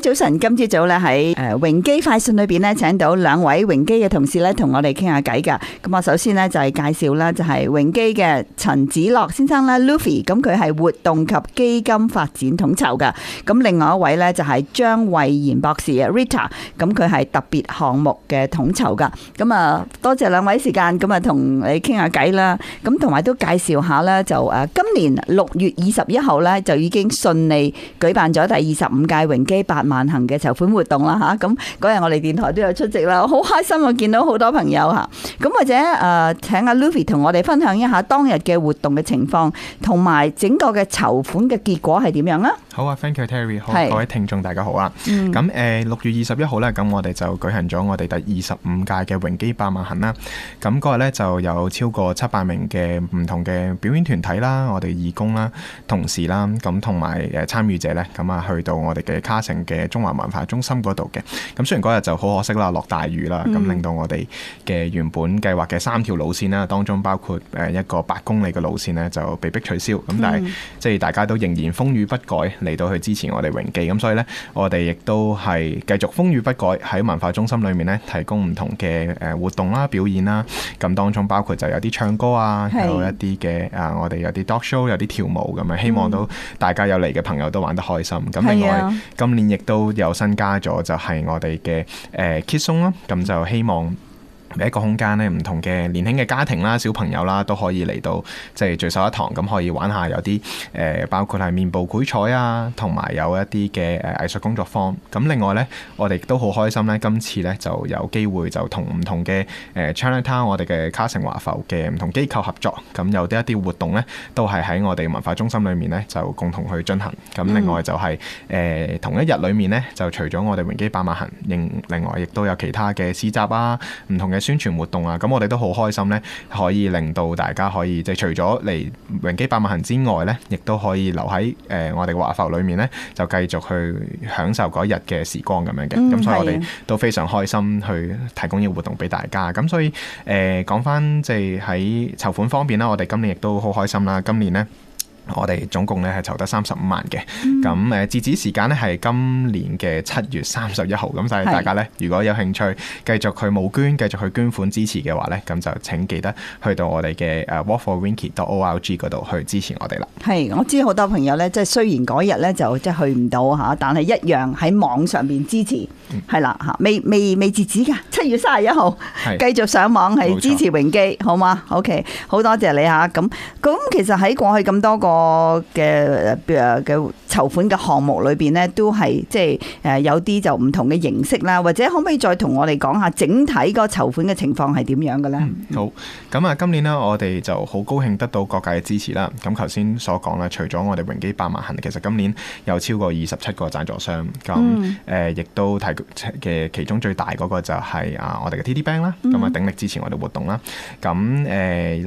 早晨，今朝早咧喺榮基快訊裏邊咧請到兩位榮基嘅同事咧同我哋傾下偈噶。咁我首先咧就係介紹啦，就係榮基嘅陳子樂先生咧 Luffy， 咁佢係活動及基金發展統籌噶。咁另外一位咧就係張慧賢博士 Rita， 咁佢係特別項目嘅統籌噶。咁啊多謝兩位時間，咁啊同你傾下偈啦。咁同埋都介紹下咧，就今年6月21號咧就已經順利舉辦咗第25屆榮基8萬行嘅籌款活動啦嚇。咁嗰日我哋電台都有出席啦，好開心啊！見到好多朋友嚇。咁或者請阿 Luffy 同我哋分享一下當日嘅活動嘅情況，同埋整個嘅籌款嘅結果係點樣啊？好啊 ，thank you Terry， 好，各位聽眾大家好啊。咁6月21號咧，咁我哋就舉行咗我哋第25屆嘅榮基8萬行啦。咁嗰日咧就有超過700名嘅唔同嘅表演團體啦，我哋義工啦、同事啦，咁同埋參與者咧，咁啊去到我哋嘅卡城嘅中華文化中心嗰度嘅。咁雖然嗰日就好可惜啦，落大雨啦，咁令到我哋嘅原本計劃嘅3條路線啦，當中包括一個8公里嘅路線咧就被迫取消。咁但係即係大家都仍然風雨不改嚟到去支持我哋榮基。咁所以咧，我哋亦都係繼續風雨不改喺文化中心裏面咧提供唔同嘅活動啦、表演啦。咁當中包括就有啲唱歌啊，有一啲嘅我哋有啲 dog show， 有啲跳舞咁樣，希望都大家有嚟嘅朋友都玩得開心。咁另外今年亦都有新加咗就係我哋嘅Kids Zone啦，咁就希望一個空間咧，唔同嘅年輕嘅家庭啦、小朋友啦，都可以嚟到即係聚首一堂，咁可以玩下有啲包括係面部繪彩啊，同埋有一啲嘅藝術工作坊。咁另外咧，我哋都好開心咧，今次咧就有機會就同唔同嘅Chinatown 我哋嘅卡城華埠嘅唔同機構合作，咁有啲一啲活動咧，都係喺我哋文化中心裏面咧就共同去進行。咁另外就係同一日裏面咧，就除咗我哋榮基8萬行，另外亦都有其他嘅市集啊，唔同嘅宣傳活動啊，咁我哋都好開心咧，可以令到大家可以即係除咗嚟榮基8萬行之外咧，亦都可以留喺我哋嘅華埠裏面咧，就繼續去享受嗰一日嘅時光咁樣嘅。咁所以我哋都非常開心去提供呢個活動俾大家。咁所以講翻即係喺籌款方面啦，我哋今年亦都好開心啦。今年咧，我哋總共咧係籌得35萬嘅，咁截止時間咧係今年嘅7月31號，咁所以大家咧如果有興趣繼續去募捐、繼續去捐款支持嘅話咧，咁就請記得去到我哋嘅walkforwinky.org 嗰度去支持我哋啦。係，我知好多朋友咧，即係雖然嗰日咧就即係去唔到嚇，但係一樣喺網上邊支持，係啦嚇，未截止㗎，7月31號繼續上網係支持榮基，好嗎 ？OK， 好多謝你嚇。咁其實喺過去咁多個嘅籌款嘅項目裏邊咧，都係即係有啲就唔同嘅形式啦，或者可唔可以再同我哋講下整體個籌款嘅情況係點樣嘅咧？好，咁啊，今年呢，我哋就好高興得到各界嘅支持啦。咁頭先所講啦，除咗我哋榮基8萬行，其實今年有超過27個贊助商，咁亦都提嘅其中最大嗰個就係我哋嘅 TD Bank 啦，咁啊鼎力支持我哋活動啦。咁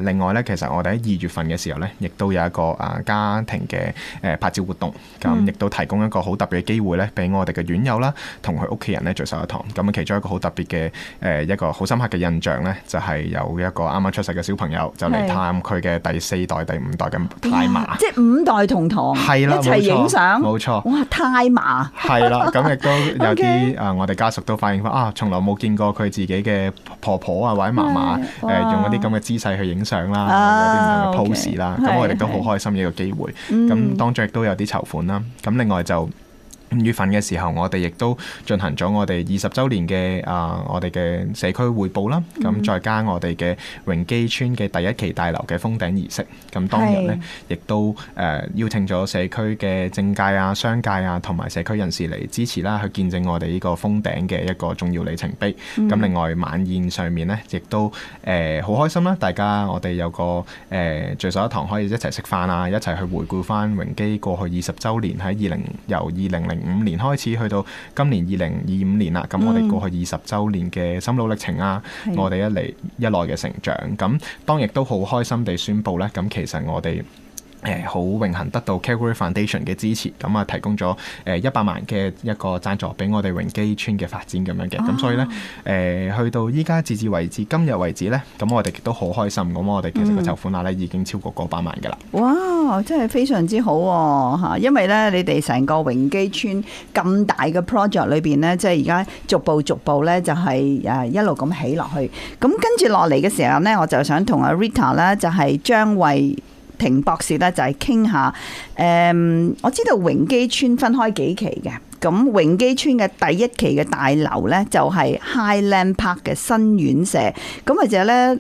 另外咧，其實我哋喺2月份嘅時候咧，亦都有一個家庭嘅拍照活動，咁亦都提供一個好特別嘅機會咧，俾我哋嘅院友啦，同佢屋企人咧聚首一堂。咁其中一個好特別嘅一個好深刻嘅印象咧，就係有一個啱啱出世嘅小朋友就嚟探佢嘅第4代、第5代嘅太嫲，即係5代同堂，一齊影相，冇錯。哇，太嫲係啦，咁亦都有啲我哋家屬都反映翻從來冇見過佢自己嘅婆婆啊或者嫲嫲用一啲咁嘅姿勢去影相啦，有啲唔同嘅 pose 啦，咁我哋都好開心呢個機會。咁當中亦都有啲籌款啦。咁另外就5月份嘅時候，我哋亦都進行咗我哋20週年嘅我哋嘅社區匯報啦。咁再加我哋嘅榮基村嘅第1期大樓嘅封頂儀式。咁當日咧，亦都邀請咗社區嘅政界啊、商界啊同埋社區人士嚟支持啦，去見證我哋呢個封頂嘅一個重要里程碑。咁另外晚宴上面咧，亦都好開心啦！大家我哋有個聚首一堂，可以一齊食飯啊，一齊去回顧翻榮基過去20週年，由2005年開始去到今年2025年啦。咁我哋過去20週年嘅心路歷程啊，我哋一來嘅成長。咁當亦都好開心地宣佈咧，咁其實我哋好榮幸得到 Calgary Foundation 嘅支持，咁啊提供咗100萬嘅一個贊助俾我哋榮基村嘅發展咁樣嘅，咁所以咧去到依家截至為止今日為止咧，咁我哋亦都好開心，咁我哋其實個籌款額咧已經超過嗰100萬㗎啦。哇！真係非常之好喎，因為咧你哋成個榮基村咁大嘅 project 裏邊咧，即係而家逐步咧就係一路咁起落去。咁跟住落嚟嘅時候咧，我就想同阿 Rita 咧就係張慧婷博士咧就係傾下。我知道榮基村分開幾期嘅。咁榮基村嘅第一期嘅大樓咧，就係 Highland Park 嘅新院舍。咁或者咧，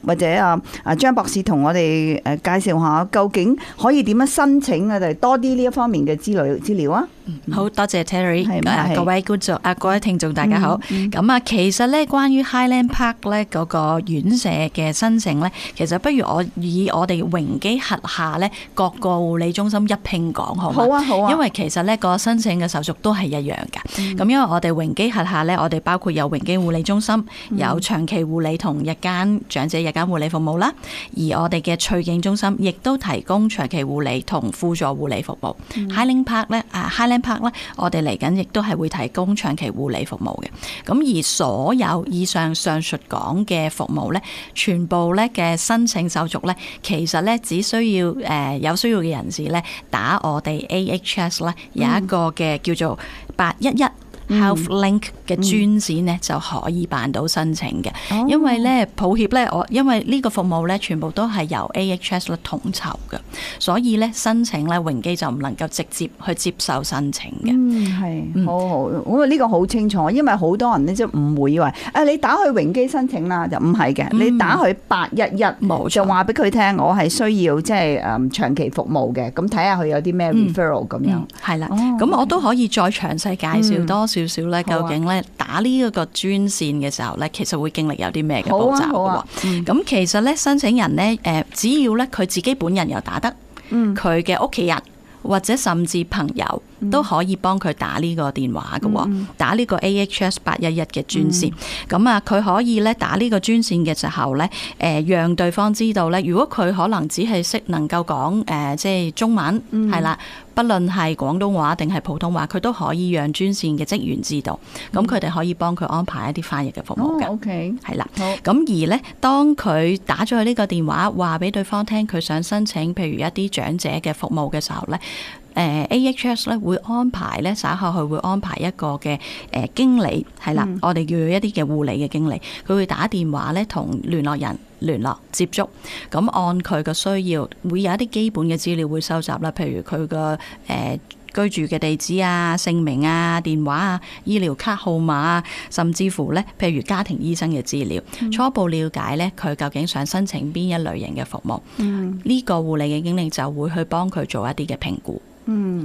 或者啊張博士同我哋介紹下，究竟可以點樣申請啊？就多啲呢一方面嘅資料啊！好多謝 Terry，各位觀眾各位聽眾大家好。咁其實咧，關於 Highland Park 咧嗰個院舍嘅申請咧，其實不如我以我哋榮基轄下咧各個護理中心一併講好嗎？好啊。因為其實咧個申請嘅手續都係一樣㗎。咁因為我哋榮基轄下咧，我哋包括有榮基護理中心，有長期護理同日間長者日間護理服務啦。而我哋嘅翠景中心亦都提供長期護理同輔助護理服務。Highland Park 咧，Highland Park 咧，我哋嚟緊亦都係會提供長期護理服務嘅。咁而所有以上述講嘅服務咧，全部咧嘅申請手續咧，其實咧只需要有需要嘅人士咧打我哋 AHS 咧有一個嘅叫做811Health Link 嘅專線咧就可以辦到申請嘅。因為咧抱歉咧，因為呢個服務咧全部都係由 AHS 咧統籌嘅，所以咧申請咧榮基就唔能夠直接去接受申請嘅。係好好，我呢個好清楚，因為好多人咧即係誤會以為你打去榮基申請啦，就唔係嘅，你打去811，就話俾佢聽，我係需要即係長期服務嘅，咁睇下佢有啲咩 referral 咁樣。係啦，咁我都可以再詳細介紹多少少咧，究竟咧打呢一個專線嘅時候咧，其實會經歷有啲咩嘅步驟嘅喎。咁其實咧，申請人咧，只要咧佢自己本人又打得，佢嘅屋企人或者甚至朋友都可以幫佢打呢個電話嘅喎，打呢個 AHS 811嘅專線。咁佢可以咧打呢個專線嘅時候咧，讓對方知道咧，如果佢可能只係能夠講即係中文，係啦。不論係廣東話定係普通話，佢都可以讓專線嘅職員知道，咁佢哋可以幫佢安排一啲翻譯嘅服務嘅。OK， 係啦。咁而呢，當佢打咗去呢個電話，話俾對方聽佢想申請，譬如一啲長者嘅服務嘅時候呢，AHS 咧會安排呢，稍後佢會安排一個嘅經理，係啦，我哋叫一啲嘅護理嘅經理，佢會打電話呢同聯絡人聯絡接觸，咁按佢嘅需要，會有一啲基本嘅資料會收集啦，譬如佢個居住嘅地址啊、姓名啊、電話啊、醫療卡號碼啊，甚至乎咧，譬如家庭醫生嘅資料，初步了解咧佢究竟想申請邊一類型嘅服務，呢個護理嘅經理就會去幫佢做一啲嘅評估。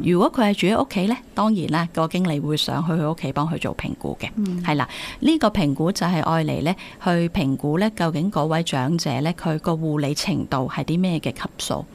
如果佢係住喺屋企咧，當然啦，個經理會上去佢屋企幫佢做評估嘅，係啦。呢個評估就係愛嚟咧去評估咧究竟嗰位長者咧佢個護理程度係啲咩嘅級數，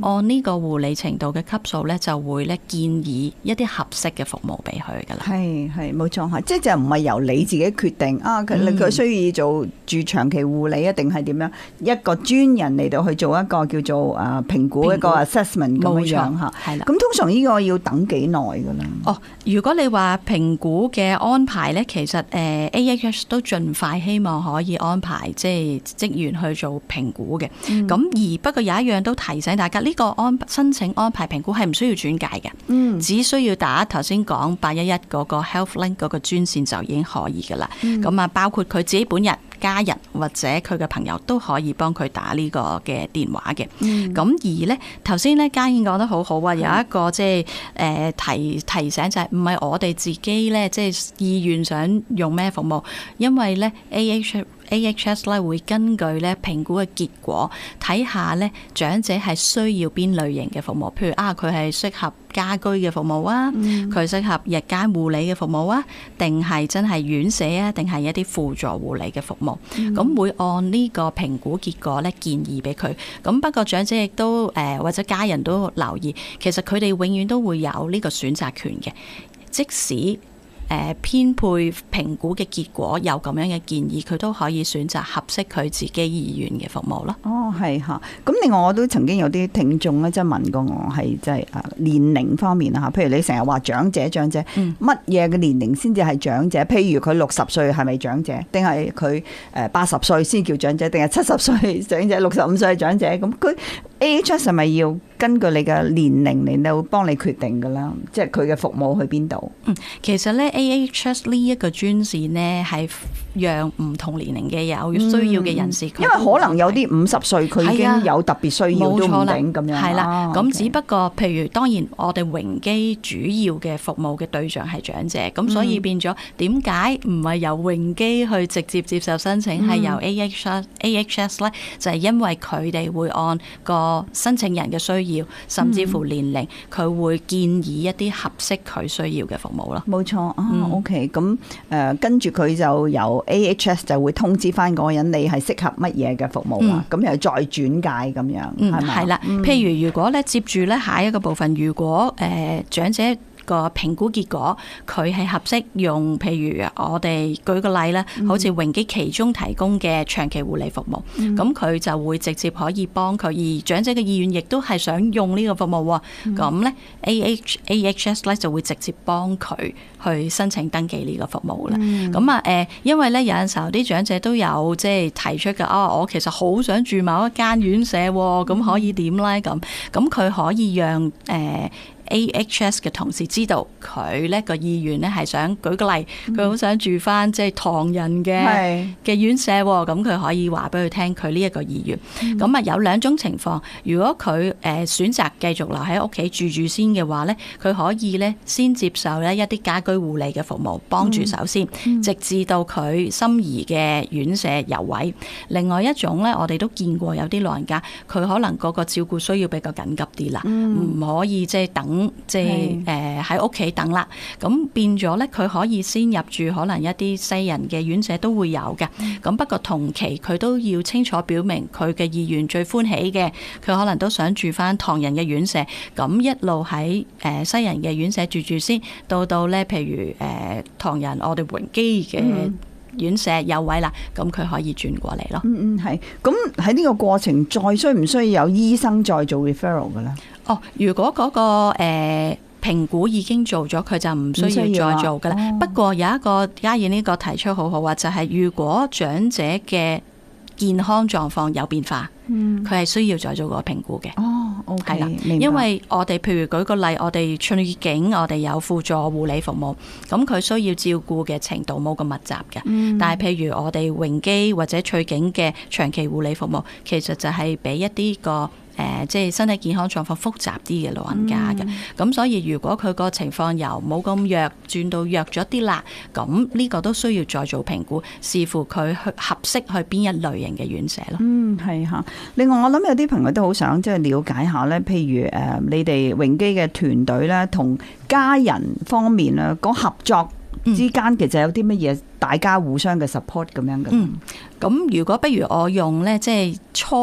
按呢個護理程度嘅級數咧就會咧建議一啲合適嘅服務俾佢噶啦。係冇錯，即係就唔係由你自己決定啊，佢需要做住長期護理一定係點樣，一個專人嚟到去做一個叫做評估一個 assessment 咁樣嚇，係啦。咁通常呢個要等幾耐㗎啦？如果你話評估嘅安排咧，其實AHS 都盡快希望可以安排即係職員去做評估嘅。咁而不過有一樣都提醒大家，呢個申請安排評估係唔需要轉介嘅，只需要打頭先講811嗰個 Health Link 嗰個專線就已經可以㗎啦。咁包括佢自己本人、家人或者佢嘅朋友都可以幫佢打呢個嘅電話嘅。咁而咧頭先咧嘉燕講得好好啊，有一個即係提醒就係唔係我哋自己咧即係意願想用咩服務，因為咧 AHS 咧會根據咧評估嘅結果睇下咧長者係需要邊類型嘅服務，譬如佢係適合家居嘅服務啊，佢適合日間護理嘅服務啊，定係真係院舍啊，定係一啲輔助護理嘅服務，咁會按呢個評估結果咧建議俾佢。咁不過長者亦都或者家人都留意，其實佢哋永遠都會有呢個選擇權嘅，即使編配評估嘅結果有咁樣嘅建議，佢都可以選擇合適佢自己意願嘅服務咯。哦，係嚇。咁另外我都曾經有啲聽眾咧，即係問過我係即係年齡方面啊，譬如你成日話長者，乜嘢嘅年齡先至係長者？譬如佢60歲係咪長者？定係佢80歲先叫長者？定係70歲長者、65歲係長者？咁佢 AHS 係咪要根據你嘅年齡嚟到幫你決定㗎啦？即係佢嘅服務去邊度？其實咧 AHS 呢一個專線呢，係讓唔同年齡嘅有需要嘅人士，因為可能有啲50歲佢已經有特別需要都唔定咁樣。係啦，咁只不過譬如當然我哋榮基主要嘅服務嘅對象係長者，咁所以變咗點解唔係由榮基去直接接受申請，係由 AHS 咧，就係因為佢哋會按個申請人嘅需要，甚至乎年齡，佢會建議一啲合適佢需要嘅服務咯。冇錯啊，OK， 咁跟住佢就由 AHS 就會通知翻嗰個人你係適合乜嘢嘅服務啊，咁又再轉介咁樣，係咪？係啦，譬如如果咧接住咧下一個部分，如果長者個評估結果佢係合適用，譬如我哋舉個例啦，好似榮基其中提供嘅長期護理服務，咁佢就會直接可以幫佢，而長者嘅意願亦都係想用呢個服務喎，咁咧 AHS 咧就會直接幫佢去申請登記呢個服務啦。咁因為咧有陣時候啲長者都有即係提出嘅，我其實好想住某一間院舍喎，咁可以點咧？咁佢可以讓AHS 嘅同事知道佢呢個意願呢係想舉個例，佢好想住翻即係唐人嘅院舍，咁佢可以話俾佢聽佢呢一個意願。咁有兩種情況，如果佢選擇繼續留喺屋企住先嘅話呢，佢可以呢先接受呢一啲家居護理嘅服務幫住手先，直至到佢心儀嘅院舍有位。另外一種呢，我哋都見過有啲老人家，佢可能嗰個照顧需要比較緊急啲啦，唔可以即係等。即係喺屋企等啦，咁變咗咧，佢可以先入住可能一啲西人嘅院舍都會有嘅，咁不過同期佢都要清楚表明佢嘅意願最歡喜嘅，佢可能都想住翻唐人嘅院舍，咁一路喺西人嘅院舍住先，到咧譬如唐人我哋榮基嘅院舍有位啦，咁佢可以轉過嚟咯。係。咁喺呢個過程再需唔需要有醫生再做 referral 嘅咧？如果嗰個評估已經做咗，佢就唔需要再做噶啦。不過有一個嘉燕呢個提出好好啊，就係如果長者嘅健康狀況有變化，佢係需要再做個評估嘅。OK，係啦，因為我哋譬如舉個例，我哋翠景我哋有輔助護理服務，咁佢需要照顧嘅程度冇咁密集嘅。但係譬如我哋榮基或者翠景嘅長期護理服務，其實就係俾一啲個即係身體健康狀況複雜啲嘅老人家嘅。咁所以如果佢個情況由冇咁弱轉到弱咗啲啦，咁呢個都需要再做評估，視乎佢去合適去邊一類型嘅院舍咯。係嚇。另外我諗有啲朋友都好想即係了解下咧，譬如你哋榮基嘅團隊咧，同家人方面咧，嗰合作之間其實有啲乜嘢大家互相嘅 support 咁樣嘅。咁如果不如我用咧，即係初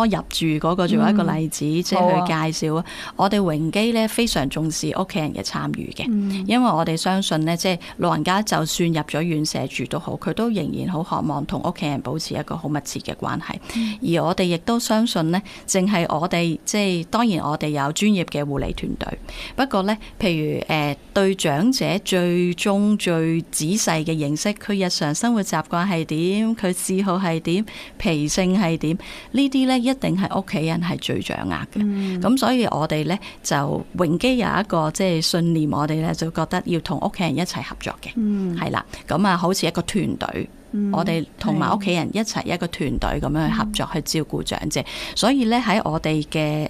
入住嗰個做一個例子，即係去介紹啊。我哋榮基咧非常重視屋企人嘅參與嘅，因為我哋相信咧，即係老人家就算入咗院舍住都好，佢都仍然好渴望同屋企人保持一個好密切嘅關係。而我哋亦都相信咧，淨係我哋即係當然我哋有專業嘅護理團隊，不過咧，譬如對長者最終最仔細嘅認識，佢日常生活習慣係點，佢嗜好係點，脾性係點，呢啲咧一定係屋企人係最掌握嘅。咁所以我哋咧就榮基有一個即係信念，我哋咧就覺得要同屋企人一齊合作嘅，係啦。咁啊，好似一個團隊。我哋同埋屋企人一齊一個團隊咁樣去合作去照顧長者，所以咧喺我哋嘅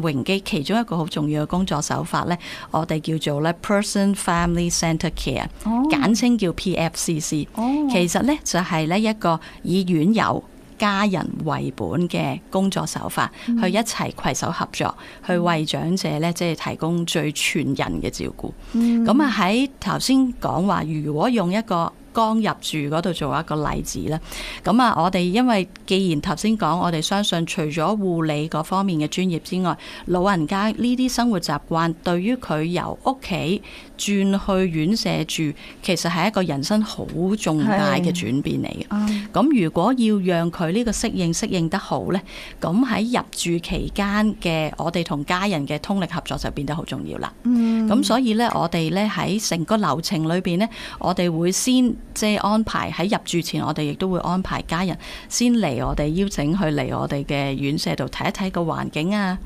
榮基其中一個好重要嘅工作手法咧，我哋叫做咧 Person Family Centre Care，簡稱叫 PFCC。其實咧就係咧一個以院友家人為本嘅工作手法，去一齊攜手合作，去為長者咧即係提供最全人嘅照顧。咁喺頭先講話，如果用一個剛入住嗰度做一個例子啦。咁啊，我哋因為既然頭先講，我哋相信除咗護理嗰方面嘅專業之外，老人家呢啲生活習慣對於佢由屋企轉去院舍住，其實係一個人生好重大嘅轉變嚟嘅。咁如果要讓佢呢個適應得好呢，咁喺入住期間嘅我哋同家人嘅通力合作就變得好重要啦。咁所以呢，我哋呢喺成個流程裏邊呢，我哋會先即係安排喺入住前，我哋亦都會安排家人先嚟我哋邀請佢嚟我哋嘅院舍度睇一睇個環境啊，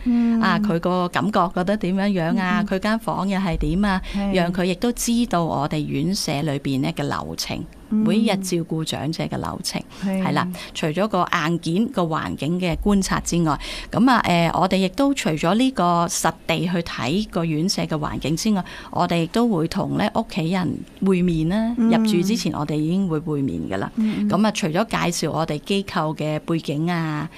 佢個感覺覺得點樣樣啊，佢間房又係點啊，讓佢亦都知道我哋院舍裏邊呢嘅流程。每一日照顧長者嘅流程係啦，除咗個硬件個環境嘅觀察之外，咁我哋亦都除咗呢個實地去睇個院舍嘅環境之外，我哋亦都會同咧屋企人會面啦。入住之前我哋已經會面噶啦。咁除咗介紹我哋機構嘅背景啊，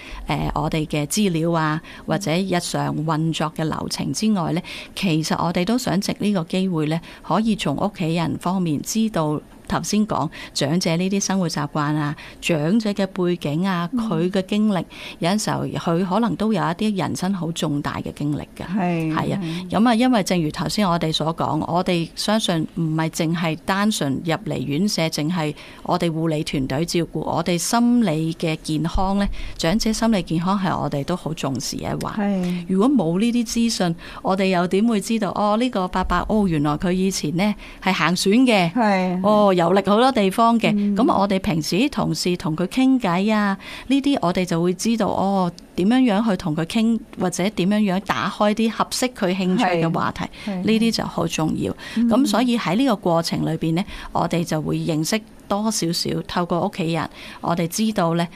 我哋嘅資料啊，或者日常運作嘅流程之外咧，其實我哋都想藉呢個機會咧，可以從屋企人方面知道。頭先講長者呢啲生活習慣啊，長者嘅背景啊，佢嘅經歷，有陣時候佢可能都有一啲人生好重大嘅經歷㗎。係啊，咁啊，因為正如頭先我哋所講，我哋相信唔係淨係單純入嚟院舍，淨係我哋護理團隊照顧，我哋心理嘅健康呢，長者心理健康係我哋都好重視嘅一環。如果冇呢啲資訊，我哋又點會知道呢個伯伯原來佢以前呢係行船嘅，遊歷好多地方嘅，咁我哋平時啲同事同佢傾偈啊，呢啲我哋就會知道點樣樣去同佢傾，或者點樣樣打開啲合適佢興趣嘅話題，呢啲就好重要。咁所以喺呢個過程裏邊呢，我哋就會認識多少少，透過屋企人，我哋知道呢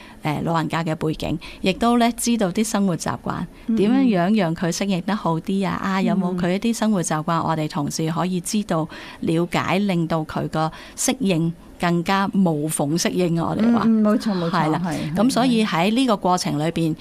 老人家嘅背景，亦都呢知道啲生活習慣，點樣樣讓佢適應得好啲啊！有冇佢一啲生活習慣，我哋同事可以知道、了解，令到佢個適應更加無縫適應。我哋話冇錯冇錯，係啦。咁所以喺呢個過程裏邊，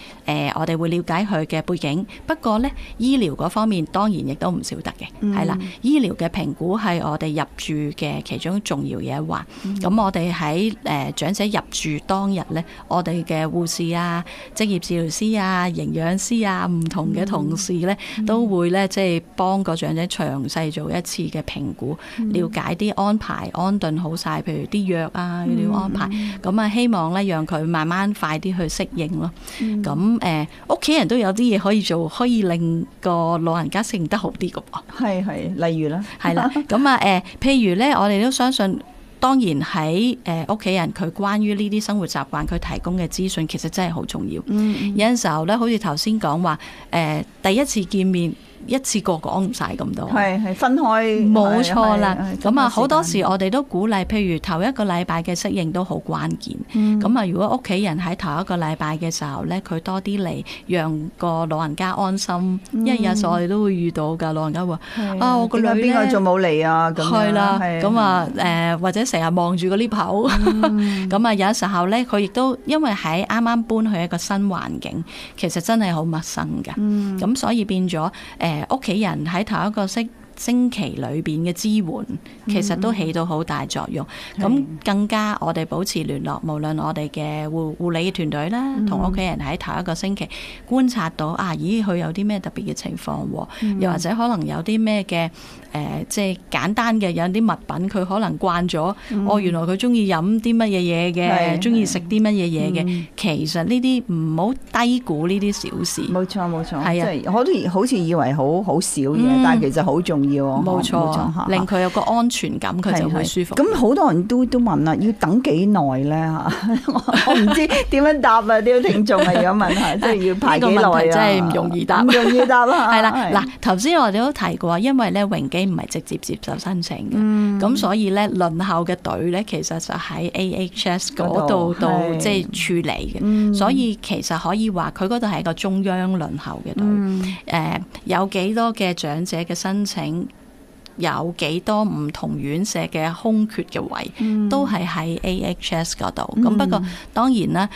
我哋會了解佢嘅背景。不過呢，醫療嗰方面當然亦都唔少得嘅，係啦。醫療嘅評估係我哋入住嘅其中重要嘅一環。咁我哋喺長者入住當日呢，我哋嘅護士啊、職業治療師啊、營養師啊、唔同嘅同事呢，都會呢即係幫個長者詳細做一次嘅評估，了解啲安排安頓好晒，譬如啲藥啊要安排，咁希望咧讓佢慢慢快啲去適應咯。咁屋企人都有啲嘢可以做，可以令個老人家適應得好啲㗎噃。係，例如啦，係啦。咁譬如咧，我哋都相信，當然喺屋企人佢關於呢啲生活習慣，佢提供嘅資訊其實真係好重要。有陣時候咧，好似頭先講話，第一次見面。一次過講唔晒咁多，係分開，冇錯啦。咁好多時我哋都鼓勵，譬如頭一個禮拜嘅適應都好關鍵。咁如果屋企人喺頭一個禮拜嘅時候咧，佢多啲嚟，讓個老人家安心。因為有時我哋都會遇到㗎，老人家話我個女邊個仲冇嚟啊？咁係啦，咁或者成日望住個 lift 口。咁有時候咧，佢亦都因為喺啱啱搬去一個新環境，其實真係好陌生㗎。咁所以變咗屋企人喺頭一個星期裏邊嘅支援，其實都起到好大作用。咁更加我哋保持聯絡，無論我哋嘅護理團隊啦，同屋企人喺頭一個星期觀察到咦佢有啲咩特別嘅情況，又或者可能有啲咩嘅即係簡單嘅有啲物品佢可能慣咗，原來佢中意飲啲乜嘢嘢嘅，中意食啲乜嘢嘢嘅。其實呢啲唔好低估呢啲小事。冇錯冇錯，係啊，即係好似以為好少嘢，但係其實好重要。冇錯，令佢有個安全感，佢就會舒服。咁好多人都問啦，要等幾耐咧嚇？我唔知點樣答啊！啲聽眾係咁問下，即係要排幾耐啊？呢個問題真係唔容易答，唔容易答啊！係啦，嗱，頭先我哋都提過，因為咧榮基唔係直接接受申請嘅，咁所以咧輪候嘅隊咧其實就喺 AHS 嗰度即係處理嘅，所以其實可以話佢嗰度係一個中央輪候嘅隊。有幾多嘅長者嘅申請？有幾多唔同院舍嘅空缺嘅位，都係喺 AHS 嗰度。咁不過當然啦，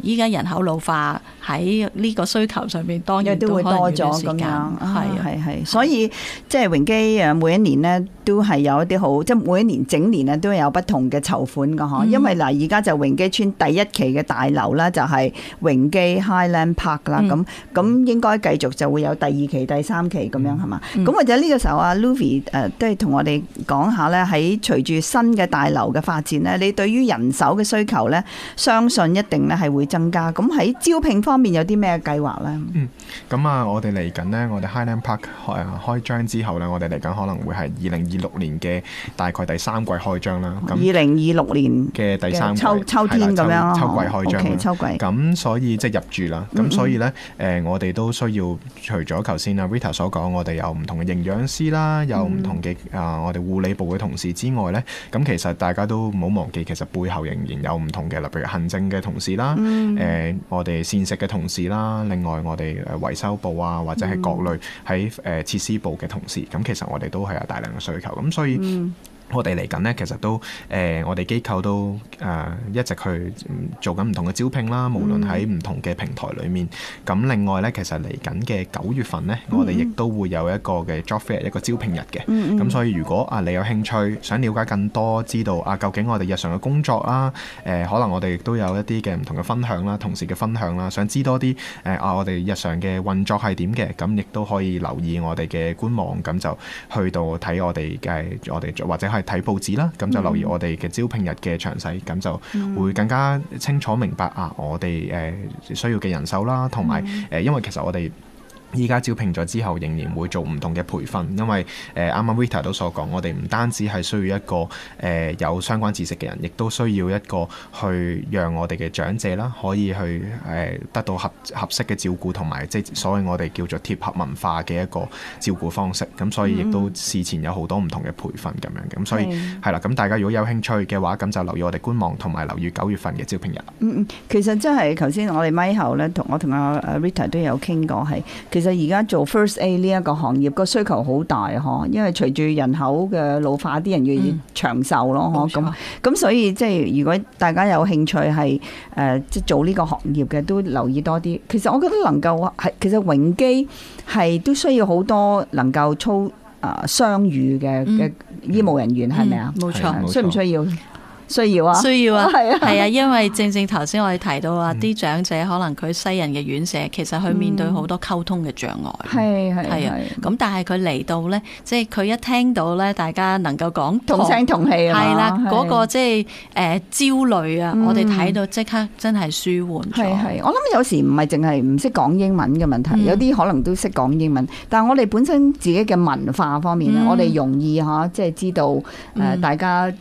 依家人口老化喺呢個需求上面，當然都會多咗咁樣。係，所以即係榮基每一年呢都係有一啲好，即係每一年整年啊都有不同嘅籌款㗎嗬。因為嗱，而家就榮基村第一期嘅大樓啦，就係榮基 Highland Park 啦。咁應該繼續就會有第二期、第三期咁樣係嘛？咁或者呢個時候啊 Luffy 都係同我哋講下咧，喺隨住新嘅大樓嘅發展咧，你對於人手嘅需求咧，相信一定咧係會增加。咁喺招聘方面有啲咩計劃咧？咁啊，我哋嚟緊呢，我哋 Highland Park 開張之後咧，我哋嚟緊可能會係2026年嘅大概第3季開張啦。咁2026年嘅第3季秋天咁樣，秋季開張啦。秋季。咁所以即係入住啦。咁所以咧，我哋都需要除咗頭先啊 Rita 所講，我哋有唔同嘅營養師啦，有唔同嘅我哋護理部嘅同事之外咧，咁其實大家都唔好忘記，其實背後仍然有唔同嘅，例如行政嘅同事啦，我哋膳食嘅同事啦，另外我哋維修部啊，或者係各類喺設施部嘅同事，咁其實我哋都係有大量嘅需求，咁所以我哋嚟緊呢，其實都我哋機構都一直去做緊唔同嘅招聘啦，無論喺唔同嘅平台裏面。咁另外呢，其實嚟緊嘅9月份呢，我哋亦都會有一個嘅 job fair， 一個招聘日嘅。咁所以如果你有興趣，想了解更多，知道究竟我哋日常嘅工作啦，可能我哋亦都有一啲嘅唔同嘅分享啦，同事嘅分享啦，想知多啲我哋日常嘅運作係點嘅，咁亦都可以留意我哋嘅官網，咁就去到睇我哋或者係睇報紙啦，咁就留意我哋嘅招聘日嘅詳細，咁就會更加清楚明白我哋需要嘅人手啦，同埋因為其實我哋依家招聘咗之後，仍然會做唔同嘅培訓，因為啱啱 Rita 都所講，我哋唔單止係需要一個有相關知識嘅人，亦都需要一個去讓我哋嘅長者啦，可以去得到合適嘅照顧，同埋即係所謂我哋叫做貼合文化嘅一個照顧方式。咁所以亦都事前有好多唔同嘅培訓咁樣，咁所以係啦。咁大家如果有興趣嘅話，咁就留意我哋官網，同埋留意9月份嘅招聘日。其實真係頭先我哋咪後咧，我同阿 Rita 都有傾過，係其實而家做 First Aid 呢一個行業個需求好大嗬，因為隨住人口嘅老化，啲人越嚟越長壽咯，咁所以即係如果大家有興趣係即係做呢個行業嘅，都留意多啲。其實我覺得能夠其實榮基係都需要好多能夠操雙語嘅醫務人員，係咪啊？冇錯，需唔需要？需要啊，係啊，因為正正頭先我哋提到啊，啲長者可能佢西人嘅院舍，其實佢面對好多溝通嘅障礙，係啊，咁但係佢嚟到咧，即係佢一聽到咧，大家能夠講同聲同氣啊，係啦，嗰個即係焦慮啊，我哋睇到即刻真係舒緩咗。係，我諗有時唔係淨係唔識講英文嘅問題，有啲可能都識講英文，但係我哋本身自己嘅文化方面咧，我哋容易即係知道大家。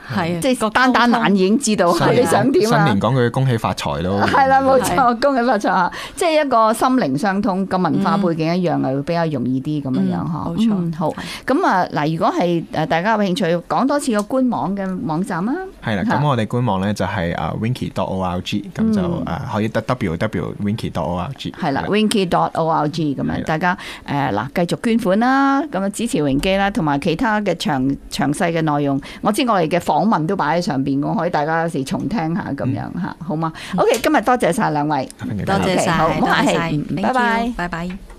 係，即係單眼已經知道你想點啊！新年講句恭喜發財咯，係啦，冇錯，恭喜發財啊！即係一個心靈相通，個文化背景一樣，係會比較容易啲咁樣樣嗬。冇錯，好。咁啊嗱，如果係大家有興趣，講多次個官網嘅網站啊。係啦，咁我哋官網咧就係winky.org， 咁就可以得 www.winky.org。係啦 ，winky.org 咁樣，大家嗱繼續捐款啦，咁啊支持榮基啦，同埋其他嘅詳細嘅內容，我知我哋嘅訪問都擺喺上邊，我可以大家有時重聽下咁樣吓，好嗎？OK， 今日多謝晒兩位，多謝晒，好，唔好客氣，拜拜，拜拜。